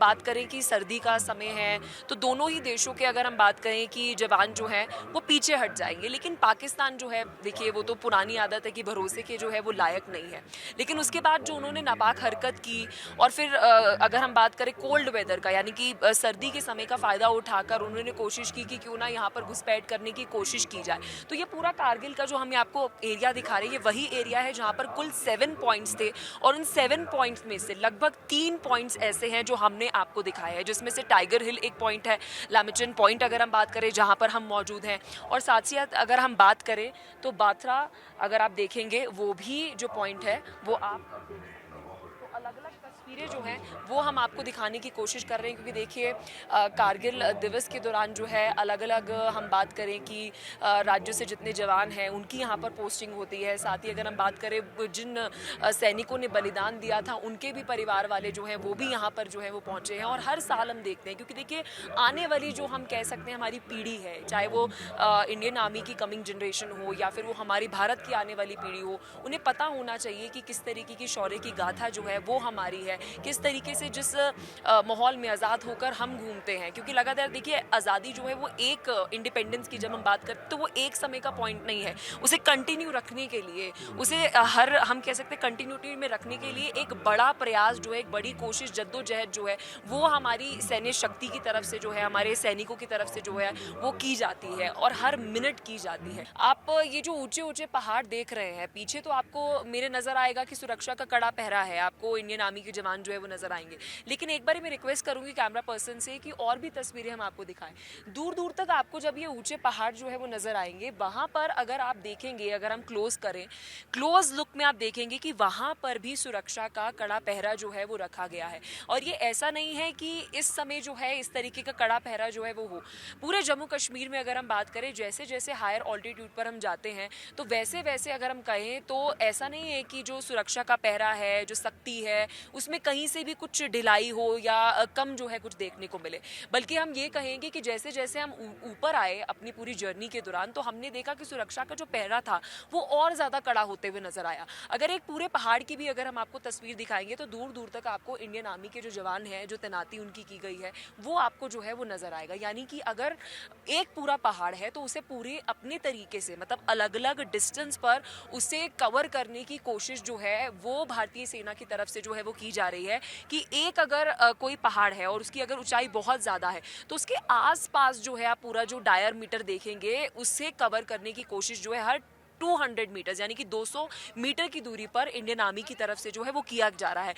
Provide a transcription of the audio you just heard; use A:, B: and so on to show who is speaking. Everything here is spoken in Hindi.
A: बात करें कि सर्दी का समय है, तो दोनों ही देशों के अगर हम बात करें कि जवान जो हैं वो पीछे हट जाएंगे, लेकिन पाकिस्तान जो है देखिए वो तो पुरानी आदत है कि भरोसे के जो है वो लायक नहीं है। लेकिन उसके बाद जो उन्होंने नापाक हरकत की, और फिर अगर हम बात करें कोल्ड वेदर का, यानी कि सर्दी के समय का फ़ायदा उठाकर उन्होंने कोशिश की कि क्यों ना यहाँ पर घुसपैठ करने की कोशिश की जाए। तो ये पूरा कारगिल का जो हमें आपको एरिया दिखा रहे हैं, ये वही एरिया है जहाँ पर कुल 7 पॉइंट्स थे, और उन 7 पॉइंट्स में से लगभग 3 पॉइंट्स ऐसे हैं जो हमने आपको दिखाए हैं, जिसमें से टाइगर हिल एक पॉइंट है, लामिचन पॉइंट अगर हम बात करें जहाँ पर हम मौजूद हैं, और साथ ही साथ अगर हम बात करें तो बाथरा अगर आप देखेंगे वो भी जो पॉइंट है वो आप, तो अलग-अलग तस्वीरें जो हैं वो हम आपको दिखाने की कोशिश कर रहे हैं, क्योंकि देखिए कारगिल दिवस के दौरान जो है अलग-अलग हम बात करें कि राज्यों से जितने जवान हैं उनकी यहाँ पर पोस्टिंग होती है। साथ ही अगर हम बात करें जिन सैनिकों ने बलिदान दिया था उनके भी परिवार वाले जो हैं वो भी यहाँ पर जो है वो पहुँचे हैं, और हर साल हम देखते हैं, क्योंकि देखिए आने वाली जो हम कह सकते हैं हमारी पीढ़ी है, चाहे वो इंडियन आर्मी की कमिंग जनरेशन हो या फिर वो हमारी भारत की आने वाली पीढ़ी हो, उन्हें पता होना चाहिए कि किस तरीके की शौर्य की गाथा जो है वो हमारी है, किस तरीके से जिस माहौल में आज़ाद होकर हम घूमते हैं। क्योंकि लगातार देखिए आज़ादी जो है वो एक इंडिपेंडेंस की जब हम बात करते हैं तो वो एक समय का पॉइंट नहीं है, उसे कंटिन्यू रखने के लिए, उसे हर हम कह सकते हैं कंटिन्यूटी में रखने के लिए एक बड़ा प्रयास जो है, एक बड़ी कोशिश, जद्दोजहद जो है वो हमारी सैन्य शक्ति की तरफ से जो है, हमारे सैनिकों की तरफ से जो है वो की जाती है, और हर मिनट की जाती है। आप ये जो ऊंचे ऊंचे पहाड़ देख रहे हैं पीछे, तो आपको मेरे नज़र आएगा कि सुरक्षा का कड़ा पहरा है, आपको इंडियन आर्मी के जवान जो है वो नज़र आएंगे। लेकिन एक बार मैं रिक्वेस्ट करूंगी कैमरा पर्सन से कि और भी तस्वीरें हम आपको दिखाएं। दूर दूर तक आपको जब ये ऊंचे पहाड़ जो है वो नज़र आएंगे, वहाँ पर अगर आप देखेंगे, अगर हम क्लोज करें, क्लोज लुक में आप देखेंगे कि वहाँ पर भी सुरक्षा का कड़ा पहरा जो है वो रखा गया है। और ये ऐसा नहीं है कि इस समय जो है इस तरीके का कड़ा पहरा जो है वो हो। पूरे जम्मू कश्मीर में अगर हम बात करें, जैसे जैसे हायर ऑल्टीट्यूड पर हम जाते हैं तो वैसे वैसे अगर हम कहें तो ऐसा नहीं है कि जो सुरक्षा का पहरा है, जो सख्ती है, उसमें कहीं से भी कुछ ढिलाई हो या कम जो है कुछ देखने को मिले। बल्कि हम ये कहेंगे कि जैसे जैसे हम ऊपर आए अपनी पूरी जर्नी के दौरान, तो हमने देखा कि सुरक्षा का जो पहरा था वो और ज़्यादा कड़ा होते हुए नजर आया। अगर एक पूरे पहाड़ की भी अगर हम आपको तस्वीर दिखाएंगे तो दूर दूर तक आपको इंडियन आर्मी के जो जवान हैं, जो तैनाती उनकी की गई है, वो आपको जो है वो नजर आएगा। यानी कि अगर एक पूरा पहाड़ है तो उसे पूरे अपने तरीके से, मतलब अलग अलग डिस्टेंस पर उसे कवर करने की कोशिश जो है वो भारतीय सेना की तरफ से जो है वो की जा रही है। कि एक अगर कोई पहाड़ है और उसकी अगर ऊंचाई बहुत ज़्यादा है तो उसके आसपास जो है आप पूरा जो डायमीटर देखेंगे उससे कवर करने की कोशिश जो है हर 200 मीटर्स यानी कि 200 मीटर की दूरी पर इंडियन आर्मी की तरफ से जो है वो किया जा रहा है।